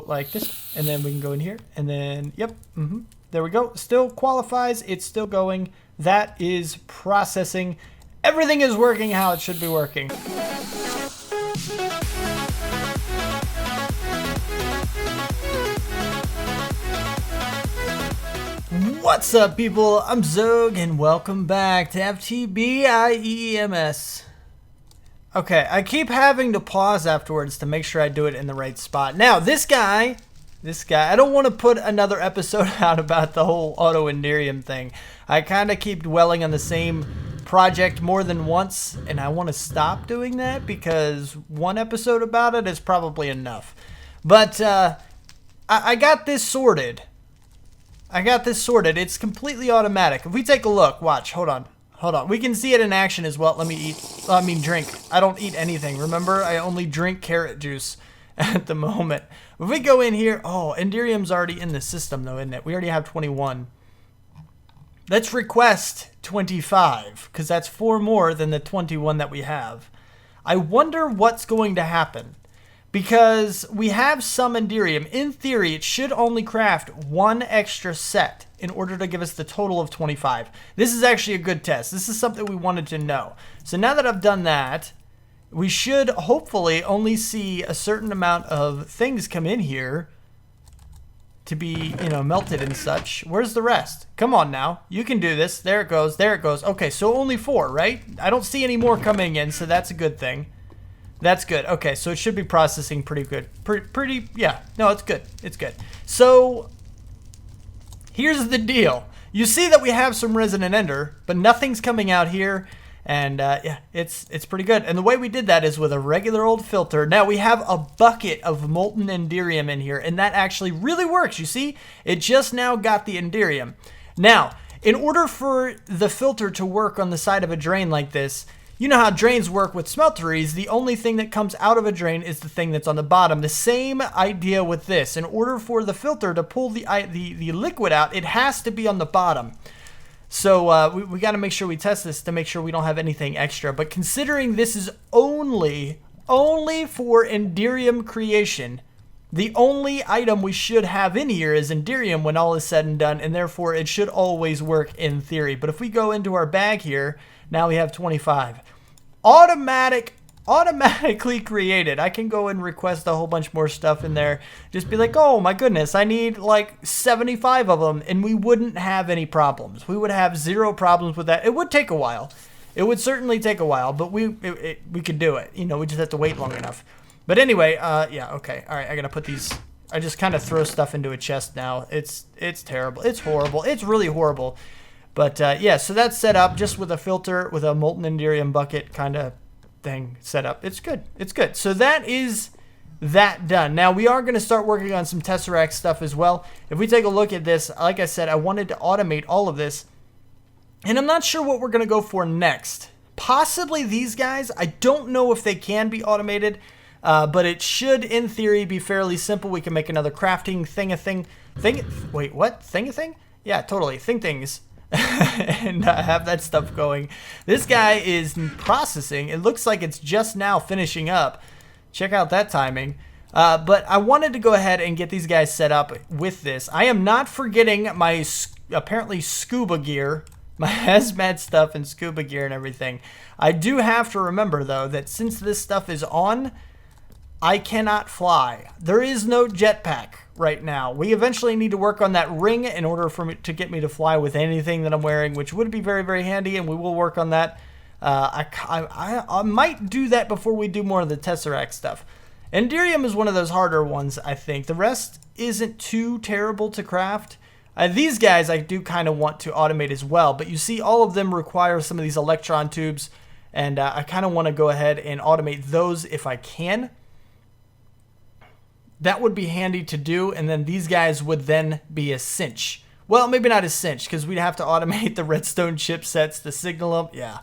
like this, and then we can go in here, and then, yep, there we go. Still qualifies. It's still going. That is processing. Everything is working how it should be working. What's up, people? I'm Xogue, and welcome back to FTB IEMS. Okay, I keep having to pause afterwards to make sure I do it in the right spot. Now, this guy, I don't want to put another episode out about the whole auto indium thing. I kind of keep dwelling on the same project more than once, and I want to stop doing that because one episode about it is probably enough. But I got this sorted. It's completely automatic. If we take a look, watch, hold on. We can see it in action as well. Let me drink. I don't eat anything. Remember, I only drink carrot juice at the moment. If we go in here, oh, indium's already in the system though, isn't it? We already have 21. Let's request 25, because that's 4 more than the 21 that we have. I wonder what's going to happen. Because we have some indium. In theory, it should only craft 1 extra set in order to give us the total of 25. This is actually a good test. This is something we wanted to know. So now that I've done that, we should hopefully only see a certain amount of things come in here to be, melted and such. Where's the rest? Come on now. You can do this. There it goes. There it goes. Okay, so only 4, right? I don't see any more coming in, so that's a good thing. That's good. Okay, so it should be processing pretty good. Pretty, yeah. No, it's good. It's good. So, here's the deal. You see that we have some resonant ender, but nothing's coming out here. And, yeah, it's pretty good. And the way we did that is with a regular old filter. Now, we have a bucket of molten indium in here, and that actually really works. You see? It just now got the indium. Now, in order for the filter to work on the side of a drain like this, you know how drains work with smelteries. The only thing that comes out of a drain is the thing that's on the bottom. The same idea with this. In order for the filter to pull the liquid out, it has to be on the bottom. So we got to make sure we test this to make sure we don't have anything extra. But considering this is only for indium creation, the only item we should have in here is indium when all is said and done, and therefore it should always work in theory. But if we go into our bag here, now we have 25. Automatically created. I can go and request a whole bunch more stuff in there. Just be like, oh my goodness, I need like 75 of them, and we wouldn't have any problems. We would have 0 problems with that. It would take a while. It would certainly take a while, but we could do it. We just have to wait long enough. But anyway, yeah, okay. All right, I gotta put these. I just kind of throw stuff into a chest now. It's terrible. It's horrible. It's really horrible. But yeah, so that's set up just with a filter, with a molten indium bucket kind of thing set up. It's good. It's good. So that is that done. Now we are going to start working on some Tesseract stuff as well. If we take a look at this, like I said, I wanted to automate all of this. And I'm not sure what we're going to go for next. Possibly these guys. I don't know if they can be automated, but it should, in theory, be fairly simple. We can make another crafting thing. Wait, what? Thing? Yeah, totally. Things. And have that stuff going. This guy is processing. It looks like it's just now finishing up. Check out that timing. But I wanted to go ahead and get these guys set up with this. I am not forgetting my apparently scuba gear, my hazmat stuff and scuba gear and everything. I do have to remember though that since this stuff is on, I cannot fly. There is no jetpack right now. We eventually need to work on that ring in order for me to get me to fly with anything that I'm wearing, which would be very, very handy, and we will work on that. I might do that before we do more of the Tesseract stuff. Indium is one of those harder ones, I think. The rest isn't too terrible to craft. These guys I do kind of want to automate as well, but you see all of them require some of these electron tubes, and I kind of want to go ahead and automate those if I can. That would be handy to do, and then these guys would then be a cinch. Well, maybe not a cinch, because we'd have to automate the redstone chipsets, the Signalum, yeah.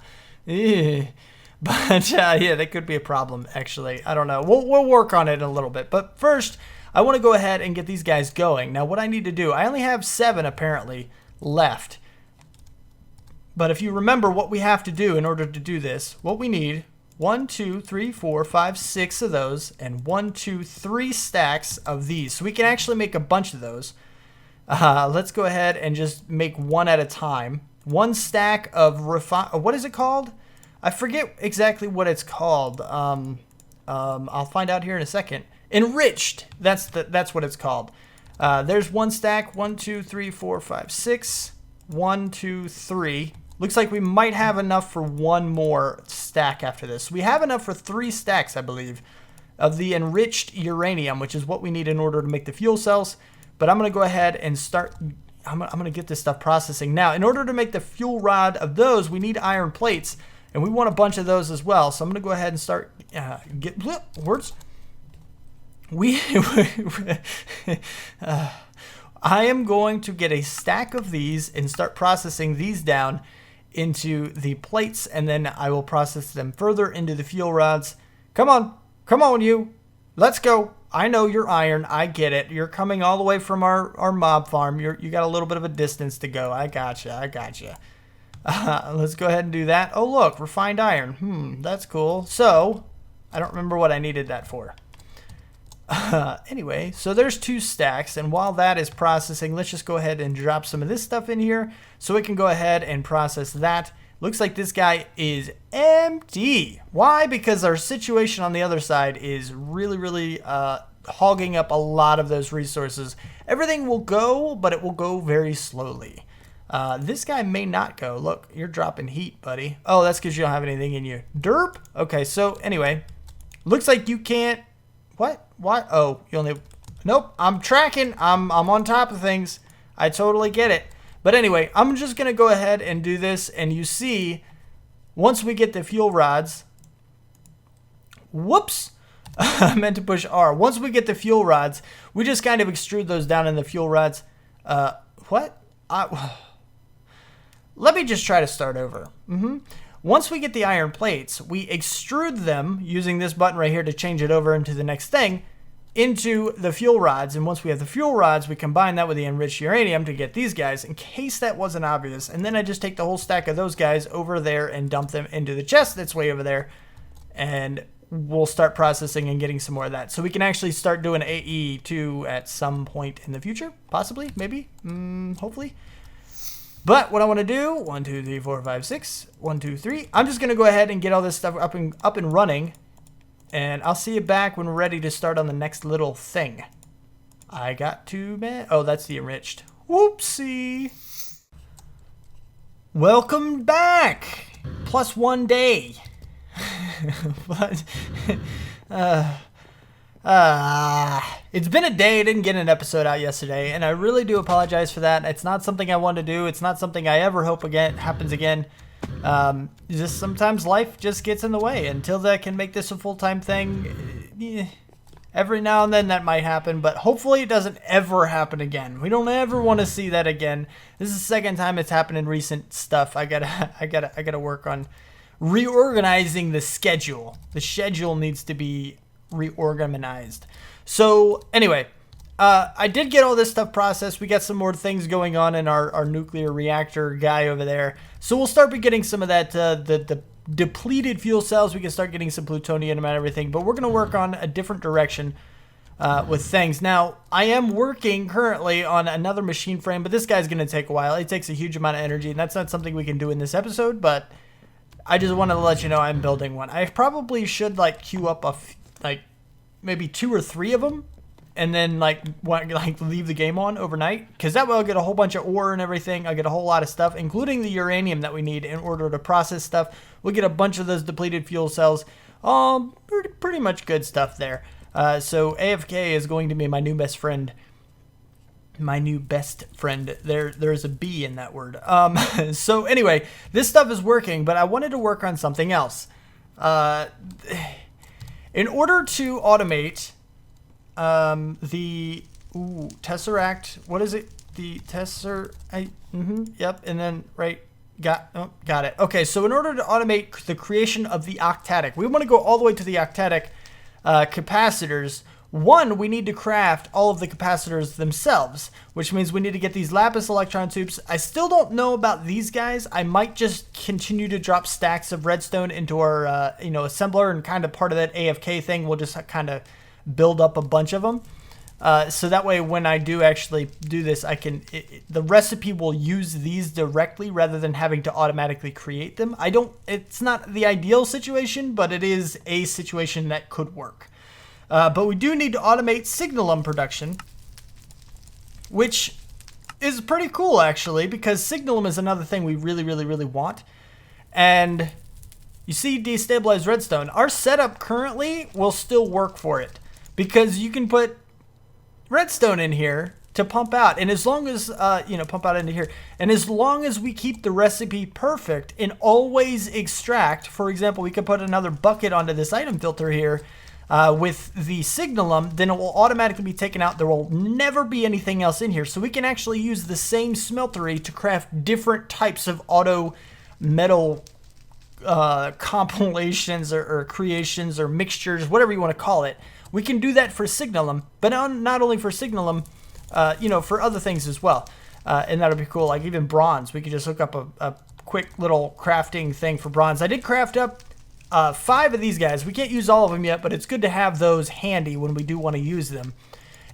But, yeah, that could be a problem, actually. I don't know. We'll work on it in a little bit. But first, I want to go ahead and get these guys going. Now, what I need to do, I only have 7, apparently, left. But if you remember what we have to do in order to do this, what we need 1, 2, 3, 4, 5, 6 of those, and 1, 2, 3 stacks of these. So we can actually make a bunch of those. Let's go ahead and just make one at a time. 1 stack of what is it called? I forget exactly what it's called. I'll find out here in a second. Enriched. That's what it's called. There's 1 stack. 1, 2, 3, 4, 5, 6. 1, 2, 3. Looks like we might have enough for 1 more stack after this. We have enough for 3 stacks, I believe, of the enriched uranium, which is what we need in order to make the fuel cells. But I'm going to go ahead and start. I'm going to get this stuff processing. Now, in order to make the fuel rod of those, we need iron plates. And we want a bunch of those as well. So I'm going to go ahead and start words. I am going to get a stack of these and start processing these down into the plates, and then I will process them further into the fuel rods. Come on, you. Let's go. I know you're iron. I get it. You're coming all the way from our mob farm. You got a little bit of a distance to go. I gotcha. Let's go ahead and do that. Oh, look, refined iron. That's cool. So, I don't remember what I needed that for. Anyway, so there's 2 stacks, and while that is processing, let's just go ahead and drop some of this stuff in here so we can go ahead and process that. Looks like this guy is empty. Why? Because our situation on the other side is really hogging up a lot of those resources. Everything will go, but it will go very slowly. This guy may not go. Look, you're dropping heat, buddy. Oh, that's because you don't have anything in you. Derp? Okay, so anyway, looks like you can't. What? Oh, you only. Nope, I'm tracking. I'm on top of things. I totally get it. But anyway, I'm just going to go ahead and do this. And you see, once we get the fuel rods. Whoops. I meant to push R. Once we get the fuel rods, we just kind of extrude those down in the fuel rods. What? Let me just try to start over. Once we get the iron plates, we extrude them using this button right here to change it over into the next thing, into the fuel rods. And once we have the fuel rods, we combine that with the enriched uranium to get these guys, in case that wasn't obvious. And then I just take the whole stack of those guys over there and dump them into the chest that's way over there. And we'll start processing and getting some more of that. So we can actually start doing AE too at some point in the future. Possibly, maybe, hopefully. But what I want to do, 1, 2, 3, 4, 5, 6, 1, 2, 3. I'm just going to go ahead and get all this stuff up and running. And I'll see you back when we're ready to start on the next little thing. I got to, oh, that's the enriched. Whoopsie. Welcome back. +1 day. But, it's been a day. I didn't get an episode out yesterday, and I really do apologize for that. It's not something I want to do. It's not something I ever hope happens again. Just sometimes life just gets in the way. Until I can make this a full-time thing, every now and then that might happen, but hopefully it doesn't ever happen again. We don't ever want to see that again. This is the second time it's happened in recent stuff. I gotta work on reorganizing the schedule. The schedule needs to be reorganized. So anyway, I did get all this stuff processed. We got some more things going on in our nuclear reactor guy over there. So we'll start getting some of that, the depleted fuel cells. We can start getting some plutonium and everything, but we're going to work on a different direction with things. Now, I am working currently on another machine frame, but this guy's going to take a while. It takes a huge amount of energy, and that's not something we can do in this episode, but I just wanted to let you know I'm building one. I probably should queue up maybe 2 or 3 of them, and then leave the game on overnight, because that way I'll get a whole bunch of ore and everything. I'll get a whole lot of stuff, including the uranium that we need in order to process stuff. We'll get a bunch of those depleted fuel cells. Pretty much good stuff there. So AFK is going to be my new best friend. My new best friend. There's a B in that word. So anyway, this stuff is working, but I wanted to work on something else. In order to automate the tesseract, what is it? The yep, and then got it. Okay, so in order to automate the creation of the octatic, we want to go all the way to the octatic capacitors. One, we need to craft all of the capacitors themselves, which means we need to get these lapis electron tubes. I still don't know about these guys. I might just continue to drop stacks of redstone into our, assembler, and kind of part of that AFK thing. We'll just kind of build up a bunch of them. So that way, when I do actually do this, I can, the recipe will use these directly rather than having to automatically create them. It's not the ideal situation, but it is a situation that could work. But we do need to automate Signalum production, which is pretty cool, actually, because Signalum is another thing we really, really, really want. And you see destabilized redstone. Our setup currently will still work for it, because you can put redstone in here to pump out. And as long as, pump out into here. And as long as we keep the recipe perfect and always extract, for example, we could put another bucket onto this item filter here, with the Signalum, then it will automatically be taken out. There will never be anything else in here. So we can actually use the same smeltery to craft different types of auto metal compilations or creations or mixtures, whatever you want to call it. We can do that for Signalum, but not only for Signalum, for other things as well. And that'll be cool. Like even bronze, we could just hook up a quick little crafting thing for bronze. I did craft up 5 of these guys. We can't use all of them yet, but it's good to have those handy when we do want to use them.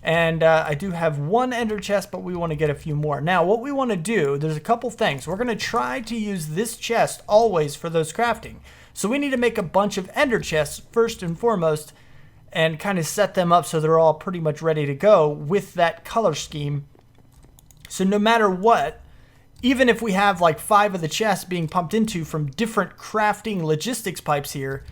And I do have 1 ender chest, but we want to get a few more. Now, what we want to do, there's a couple things. We're going to try to use this chest always for those crafting. So we need to make a bunch of ender chests first and foremost, and kind of set them up so they're all pretty much ready to go with that color scheme. So no matter what, even if we have like 5 of the chests being pumped into from different crafting logistics pipes here,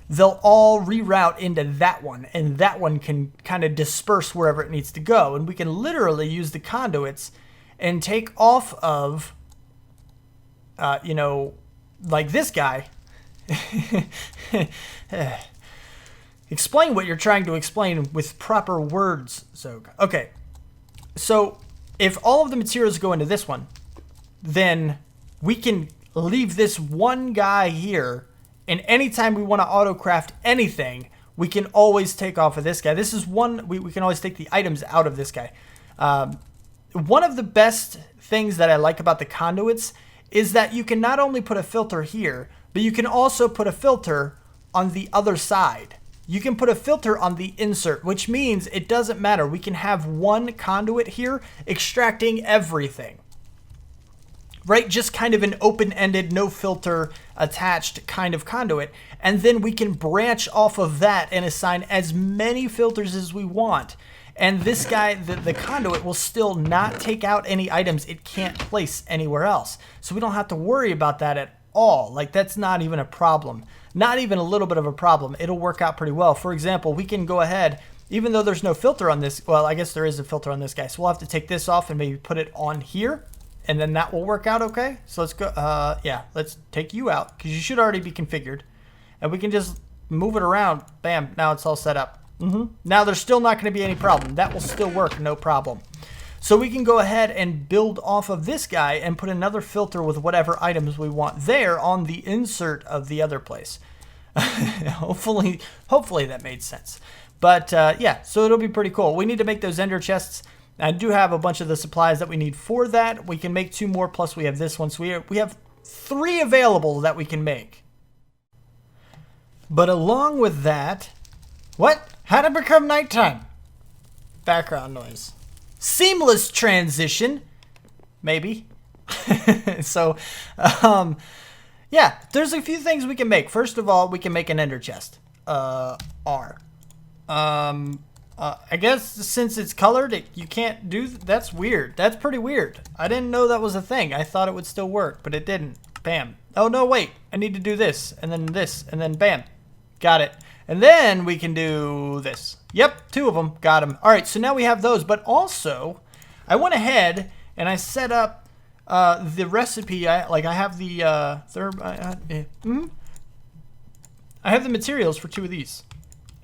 they'll all reroute into that one, and that one can kind of disperse wherever it needs to go. And we can literally use the conduits and take off of, like this guy. Explain what you're trying to explain with proper words, Xogue. Okay, so if all of the materials go into this one, then we can leave this one guy here, and anytime we want to auto-craft anything, we can always take off of this guy. This is one, we can always take the items out of this guy. One of the best things that I like about the conduits is that you can not only put a filter here, but you can also put a filter on the other side. You can put a filter on the insert, which means it doesn't matter. We can have one conduit here extracting everything. Right? Just kind of an open-ended, no filter attached kind of conduit. And then we can branch off of that and assign as many filters as we want. And this guy, the conduit, will still not take out any items it can't place anywhere else. So we don't have to worry about that at all. Like, that's not even a problem. Not even a little bit of a problem. It'll work out pretty well. For example, we can go ahead, even though there's no filter on this, well, I guess there is a filter on this guy. So we'll have to take this off and maybe put it on here. And then that will work out okay. So let's go, let's take you out, because you should already be configured. And we can just move it around. Bam, now it's all set up. Now there's still not going to be any problem. That will still work, no problem. So we can go ahead and build off of this guy and put another filter with whatever items we want there on the insert of the other place. Hopefully that made sense. But yeah, so it'll be pretty cool. We need to make those ender chests. I do have a bunch of the supplies that we need for that. We can make 2 more, plus we have this one. So we have 3 available that we can make. But along with that, what? How to become nighttime? Background noise. Seamless transition. Maybe. So, yeah, there's a few things we can make. First of all, we can make an ender chest. R. I guess since it's colored, you can't do that's weird. That's pretty weird. I didn't know that was a thing. I thought it would still work, but it didn't. Bam. Oh, no, wait. I need to do this, and then bam. Got it. And then we can do this. Yep, 2 of them. Got them. All right, so now we have those. But also, I went ahead and I set up the recipe. I have the I have the materials for 2 of these.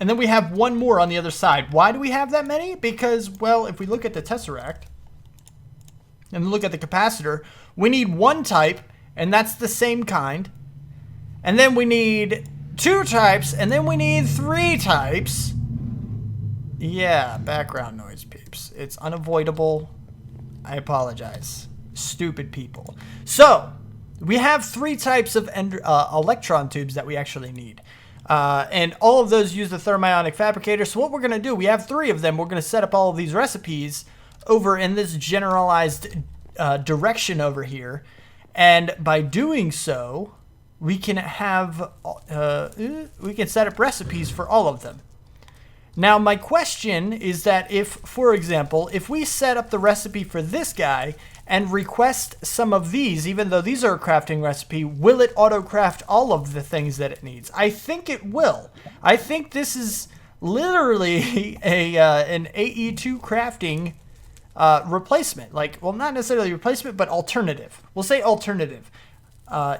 And then we have 1 more on the other side. Why do we have that many? Because, well, if we look at the tesseract and look at the capacitor, we need 1 type, and that's the same kind. And then we need 2 types, and then we need 3 types. Yeah, background noise, peeps. It's unavoidable. I apologize. Stupid people. So, we have 3 types of electron tubes that we actually need. And all of those use the thermionic fabricator. So what we're going to do, we have 3 of them. We're going to set up all of these recipes over in this generalized direction over here. And by doing so, we can have, we can set up recipes for all of them. Now, my question is that if, for example, if we set up the recipe for this guy and request some of these, even though these are a crafting recipe, will it auto-craft all of the things that it needs? I think it will. I think this is literally an AE2 crafting replacement. Like, well, not necessarily replacement, but alternative. We'll say alternative.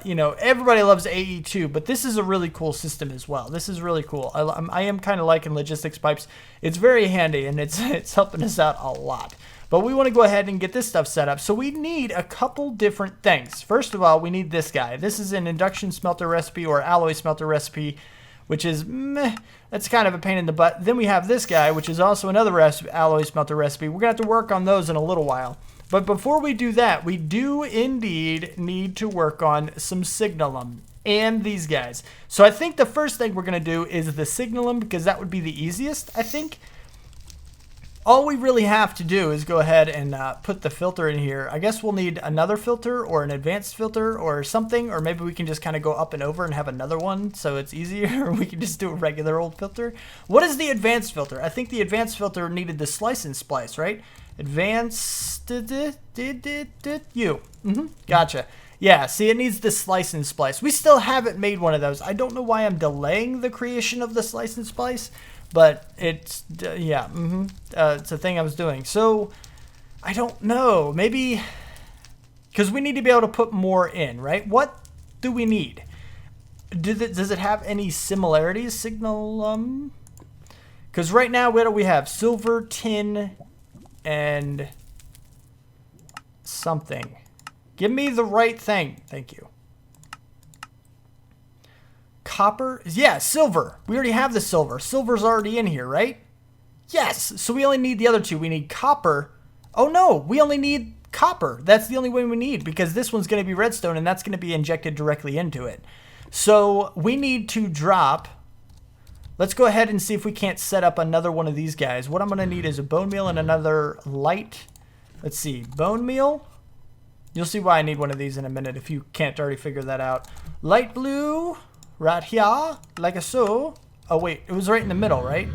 You know, everybody loves AE2, but this is a really cool system as well. This is really cool. I am kind of liking logistics pipes. It's very handy, and it's helping us out a lot. But we want to go ahead and get this stuff set up. So we need a couple different things. First of all, we need this guy. This is an induction smelter recipe or alloy smelter recipe, which is meh. That's kind of a pain in the butt. Then we have this guy, which is also another alloy smelter recipe. We're going to have to work on those in a little while. But before we do that, we do indeed need to work on some Signalum and these guys. So I think the first thing we're going to do is the Signalum, because that would be the easiest, I think. All we really have to do is go ahead and put the filter in here. I guess we'll need another filter or an advanced filter or something, or maybe we can just kind of go up and over and have another one so it's easier, or we can just do a regular old filter. What is the advanced filter? I think the advanced filter needed the slice and splice, right? Advanced, gotcha. Yeah, see, it needs the slice and splice. We still haven't made one of those. I don't know why I'm delaying the creation of the slice and splice, but it's, yeah, it's a thing I was doing. So, I don't know. Maybe, because we need to be able to put more in, right? What do we need? Does it have any similarities, Signalum? Because right now, what do we have? Silver, tin, and something. Give me the right thing. Thank you. Copper? Yeah, silver. We already have the silver. Silver's already in here, right? Yes. So we only need the other 2. We need copper. Oh no, we only need copper. That's the only one we need, because this one's going to be redstone and that's going to be injected directly into it. So we need to drop. Let's go ahead and see if we can't set up another one of these guys. What I'm going to need is a bone meal and another light. Let's see, bone meal. You'll see why I need one of these in a minute if you can't already figure that out. Light blue, right here, like a so. Oh wait, it was right in the middle, right?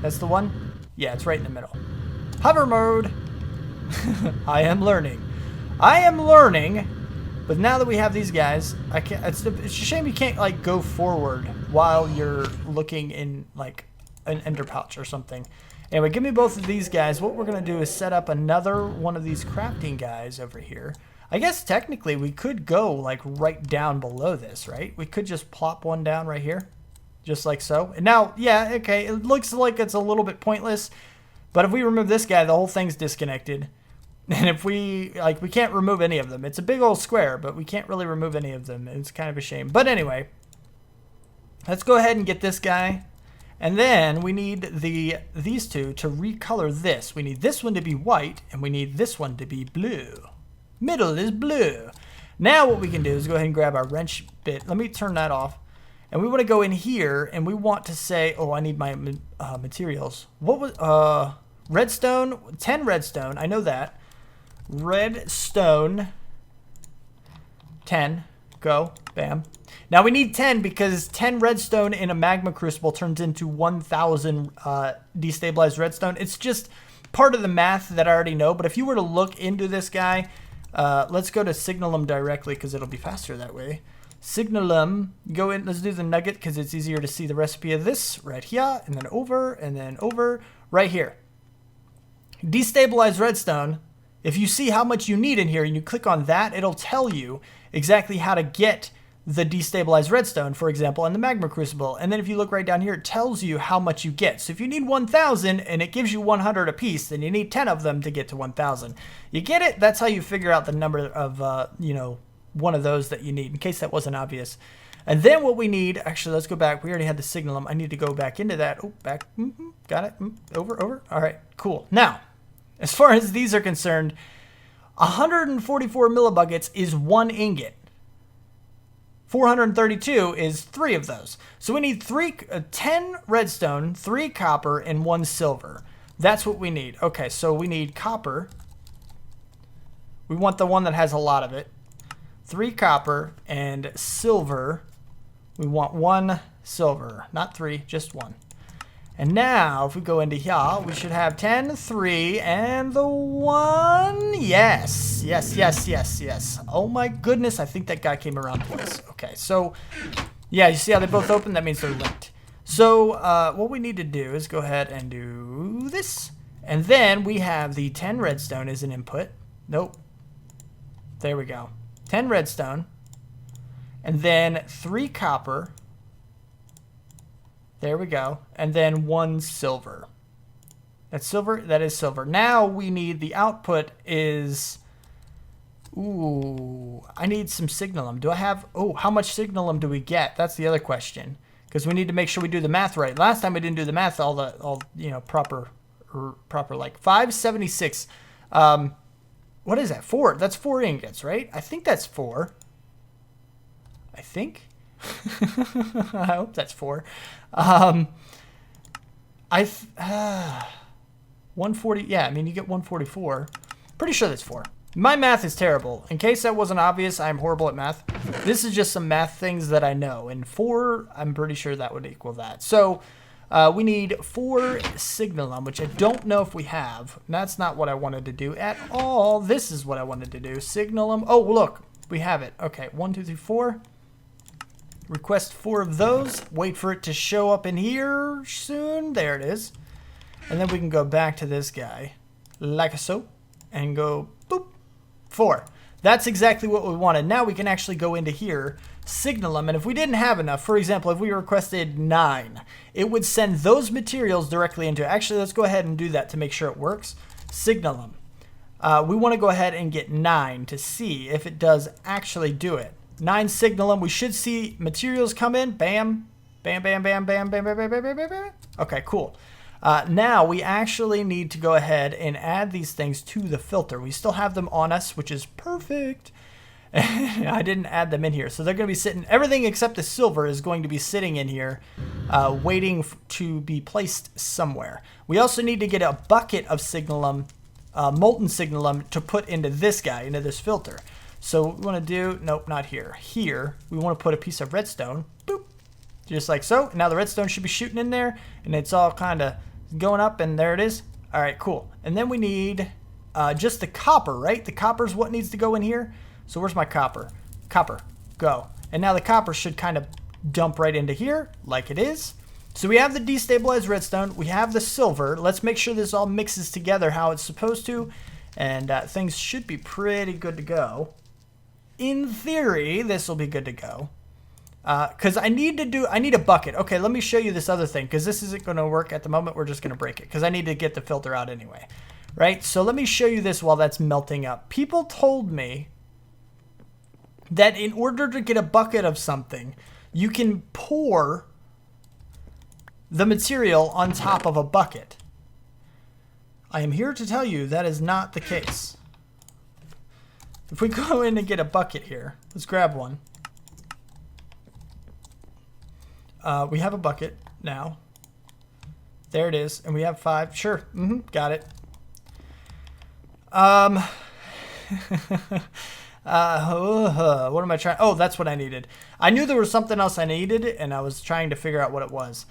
That's the one? Yeah, it's right in the middle. Hover mode. I am learning. I am learning. But now that we have these guys, I can't. It's a shame you can't like go forward while you're looking in like an ender pouch or something. Anyway, give me both of these guys. What we're gonna do is set up another one of these crafting guys over here. I guess technically we could go like right down below this, right? We could just plop one down right here, just like so. And now, yeah, okay, it looks like it's a little bit pointless, but if we remove this guy, the whole thing's disconnected. And if we, like, we can't remove any of them. It's a big old square, but we can't really remove any of them. It's kind of a shame. But anyway, let's go ahead and get this guy. And then we need these 2 to recolor this. We need this one to be white, and we need this one to be blue. Middle is blue. Now what we can do is go ahead and grab our wrench bit. Let me turn that off. And we want to go in here, and we want to say, oh, I need my materials. What was, redstone, 10 redstone, I know that. Redstone, 10, go, bam. Now we need 10 because 10 redstone in a magma crucible turns into 1,000 destabilized redstone. It's just part of the math that I already know, but if you were to look into this guy, let's go to Signalum directly because it'll be faster that way. Signalum, go in, let's do the nugget because it's easier to see the recipe of this right here, and then over, right here. Destabilized redstone. If you see how much you need in here and you click on that, it'll tell you exactly how to get the destabilized redstone, for example, in the magma crucible. And then if you look right down here, it tells you how much you get. So if you need 1,000 and it gives you 100 a piece, then you need 10 of them to get to 1,000. You get it? That's how you figure out the number of, you know, one of those that you need, in case that wasn't obvious. And then what we need, actually, let's go back. We already had the signalum. I need to go back into that. Oh, back. Got it. Over. All right, cool. Now, as far as these are concerned, 144 millibuckets is 1 ingot. 432 is 3 of those. So we need 10 redstone, 3 copper, and 1 silver. That's what we need. Okay, so we need copper. We want the one that has a lot of it. 3 copper and silver. We want 1 silver. Not 3, just 1. And now, if we go into here, we should have 10, 3, and the 1. Yes. Oh my goodness, I think that guy came around twice. Okay, so, yeah, you see how they both open? That means they're linked. So, what we need to do is go ahead and do this. And then we have the 10 redstone as an input. Nope. There we go. 10 redstone. And then 3 copper. There we go. And then 1 silver. That's silver? That is silver. Now we need the output is... Ooh, I need some signalum. Do I have... Oh, how much signalum do we get? That's the other question. Because we need to make sure we do the math right. Last time we didn't do the math all you know, proper like 576. What is that? 4. That's 4 ingots, right? I think that's 4. I think. I hope that's 4. 140. Yeah, I mean, you get 144. Pretty sure that's 4. My math is terrible. In case that wasn't obvious, I'm horrible at math. This is just some math things that I know. And 4, I'm pretty sure that would equal that. So we need 4 signalum, which I don't know if we have. That's not what I wanted to do at all. This is what I wanted to do. Signalum. Oh, look. We have it. Okay, 1, 2, 3, 4. Request 4 of those. Wait for it to show up in here soon. There it is. And then we can go back to this guy, like so, and go boop, 4. That's exactly what we wanted. Now we can actually go into here, Signalum, and if we didn't have enough, for example, if we requested 9, it would send those materials directly into it. Actually, let's go ahead and do that to make sure it works. Signalum. We want to go ahead and get 9 to see if it does actually do it. 9 signalum. We should see materials come in. Bam. Bam, bam, bam, bam, bam, bam, bam, bam, bam, bam. Okay, cool. Now we actually need to go ahead and add these things to the filter. We still have them on us, which is perfect. I didn't add them in here. So they're going to be sitting, everything except the silver is going to be sitting in here, waiting to be placed somewhere. We also need to get a bucket of signalum, molten signalum, to put into this guy, into this filter. So what we want to do, nope, not here. Here, we want to put a piece of redstone, boop, just like so. Now the redstone should be shooting in there, and it's all kind of going up, and there it is. All right, cool. And then we need just the copper, right? The copper's what needs to go in here. So where's my copper? Copper, go. And now the copper should kind of dump right into here, like it is. So we have the destabilized redstone. We have the silver. Let's make sure this all mixes together how it's supposed to, and things should be pretty good to go. In theory, this will be good to go. Because I need a bucket. Okay, let me show you this other thing, because this isn't going to work at the moment. We're just going to break it, because I need to get the filter out anyway. Right? So let me show you this while that's melting up. People told me that in order to get a bucket of something, you can pour the material on top of a bucket. I am here to tell you that is not the case. If we go in and get a bucket here, let's grab one. We have a bucket now. There it is, and we have 5. Sure, got it. What am I trying? Oh, that's what I needed. I knew there was something else I needed, and I was trying to figure out what it was.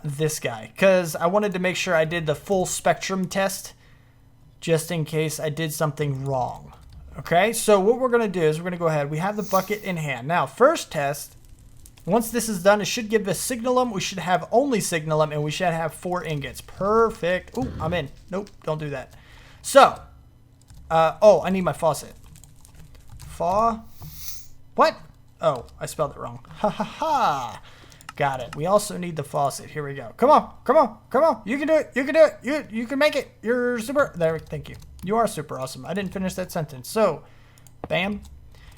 This guy, because I wanted to make sure I did the full spectrum test, just in case I did something wrong. Okay, so what we're going to do is we're going to go ahead. We have the bucket in hand. Now, first test, once this is done, it should give us signalum. We should have only signalum, and we should have 4 ingots. Perfect. Ooh, I'm in. Nope, don't do that. So, oh, I need my faucet. What? Oh, I spelled it wrong. Ha ha ha. Got it. We also need the faucet. Here we go. Come on, come on, come on. You can do it. You can do it. You can make it. You're super. There. Thank you. You are super awesome. I didn't finish that sentence. So, bam.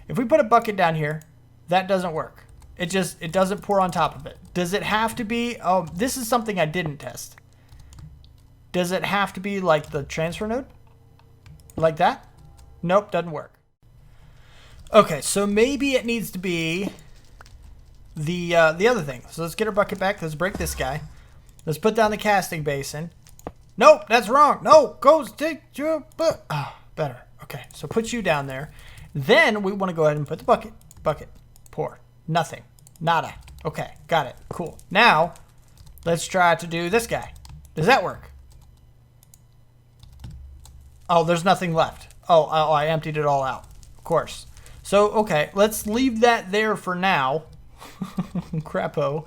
If we put a bucket down here, that doesn't work. It doesn't pour on top of it. Does it have to be, oh, this is something I didn't test. Does it have to be like the transfer node? Like that? Nope, doesn't work. Okay, so maybe it needs to be the other thing. So let's get our bucket back. Let's break this guy. Let's put down the casting basin. Nope, that's wrong. No, go stick your butt. Oh, better. Okay, so put you down there. Then we want to go ahead and put the bucket, pour. Nothing. Nada. Okay, got it. Cool. Now, let's try to do this guy. Does that work? Oh, there's nothing left. Oh, I emptied it all out. Of course. So, okay, let's leave that there for now. Crapo.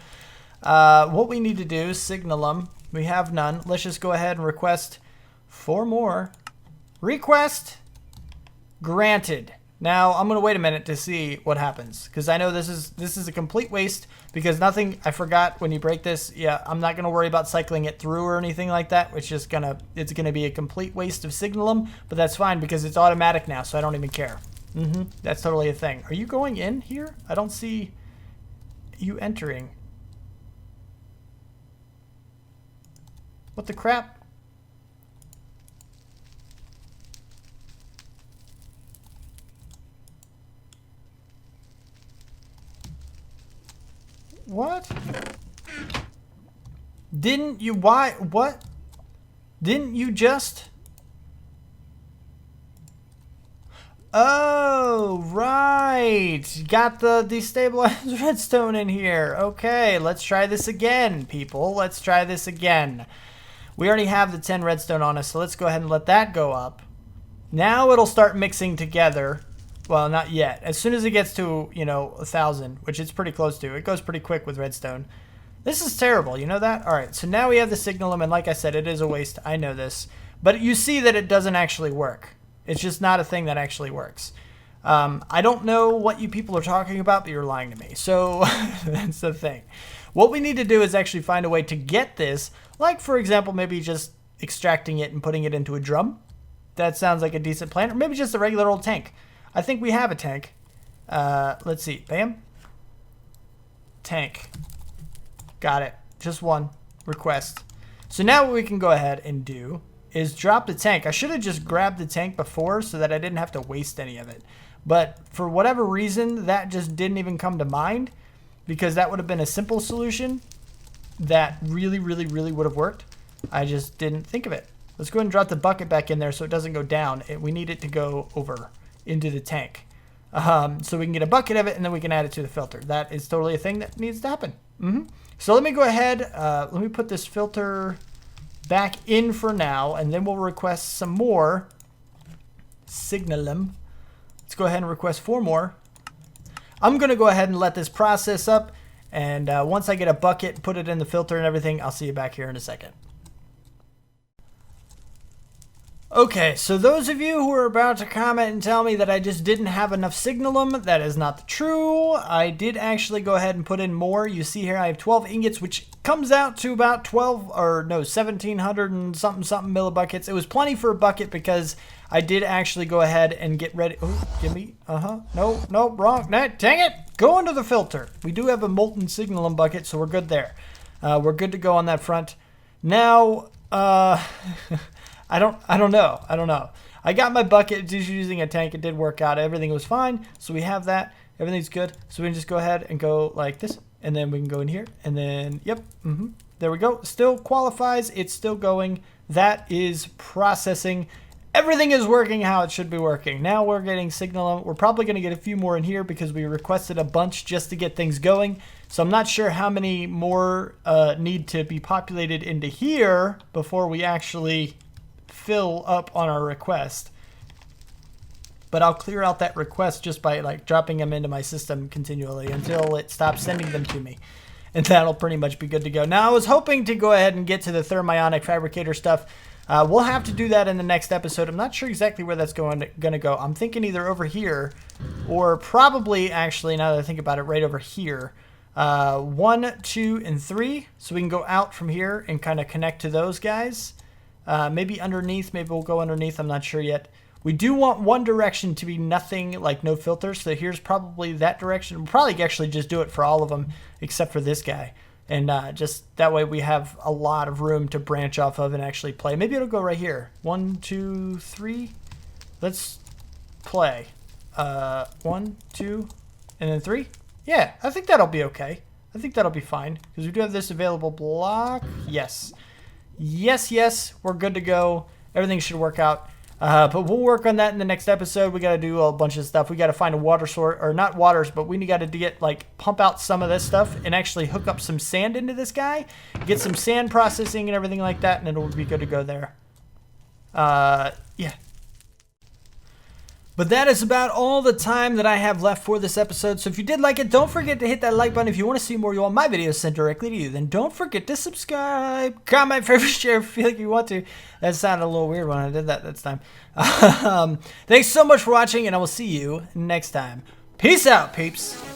What we need to do is Signalum. We have none. Let's just go ahead and request 4 more. Request granted. Now, I'm going to wait a minute to see what happens, because I know this is a complete waste, because nothing, I forgot when you break this, yeah, I'm not going to worry about cycling it through or anything like that. It's going to be a complete waste of Signalum, but that's fine because it's automatic now, so I don't even care. That's totally a thing. Are you going in here? I don't see you entering. What the crap? What? Didn't you, why, what? Didn't you just? Oh, right. Got the destabilized redstone in here. Okay, let's try this again, people. Let's try this again. We already have the 10 redstone on us, so let's go ahead and let that go up. Now it'll start mixing together. Well, not yet. As soon as it gets to, you know, 1,000, which it's pretty close to, it goes pretty quick with redstone. This is terrible, you know that? All right, so now we have the Signalum, and like I said, it is a waste. I know this. But you see that it doesn't actually work. It's just not a thing that actually works. I don't know what you people are talking about, but you're lying to me. So that's the thing. What we need to do is actually find a way to get this, like, for example, maybe just extracting it and putting it into a drum. That sounds like a decent plan. Or maybe just a regular old tank. I think we have a tank. Let's see. Bam. Tank. Got it. Just one request. So now what we can go ahead and do is drop the tank. I should have just grabbed the tank before so that I didn't have to waste any of it. But for whatever reason, that just didn't even come to mind, because that would have been a simple solution that really, really, really would have worked. I just didn't think of it. Let's go ahead and drop the bucket back in there so it doesn't go down. We need it to go over into the tank. So we can get a bucket of it, and then we can add it to the filter. That is totally a thing that needs to happen. So let me go ahead. Let me put this filter back in for now, and then we'll request some more Signalum. Let's go ahead and request 4 more. I'm going to go ahead and let this process up, and once I get a bucket, put it in the filter and everything, I'll see you back here in a second. Okay, so those of you who are about to comment and tell me that I just didn't have enough Signalum, that is not true. I did actually go ahead and put in more. You see here I have 12 ingots, which comes out to about 1,700 and something millibuckets. It was plenty for a bucket because I did actually go ahead and get ready. Oh, give me, no, wrong. Nah, dang it, go into the filter. We do have a molten Signalum bucket, so we're good there. We're good to go on that front. Now, I don't know. I got my bucket just using a tank. It did work out. Everything was fine. So we have that. Everything's good. So we can just go ahead and go like this. And then we can go in here. And then, yep. There we go. Still qualifies. It's still going. That is processing. Everything is working how it should be working. Now we're getting Signalum. We're probably going to get a few more in here because we requested a bunch just to get things going. So I'm not sure how many more need to be populated into here before we actually fill up on our request. But I'll clear out that request just by like dropping them into my system continually until it stops sending them to me. And that'll pretty much be good to go. Now I was hoping to go ahead and get to the thermionic fabricator stuff. We'll have to do that in the next episode. I'm not sure exactly where that's going to go. I'm thinking either over here or probably actually, now that I think about it, right over here. 1, 2, and 3. So we can go out from here and kind of connect to those guys. Maybe underneath. Maybe we'll go underneath. I'm not sure yet. We do want one direction to be nothing, like no filter. So here's probably that direction. We'll probably actually just do it for all of them except for this guy. And just that way we have a lot of room to branch off of and actually play. Maybe it'll go right here. 1, 2, 3. Let's play. 1, 2, and then 3. Yeah, I think that'll be okay. I think that'll be fine because we do have this available block. Yes. Yes, we're good to go. Everything should work out. But we'll work on that in the next episode. We got to do a bunch of stuff. We got to find a water source, or not waters, but we got to get, like, pump out some of this stuff and actually hook up some sand into this guy, get some sand processing and everything like that, and it'll be good to go there. Yeah. But that is about all the time that I have left for this episode. So if you did like it, don't forget to hit that like button. If you want to see more, you want my videos sent directly to you, then don't forget to subscribe, comment, favorite, share if you feel like you want to. That sounded a little weird when I did that this time. Thanks so much for watching, and I will see you next time. Peace out, peeps.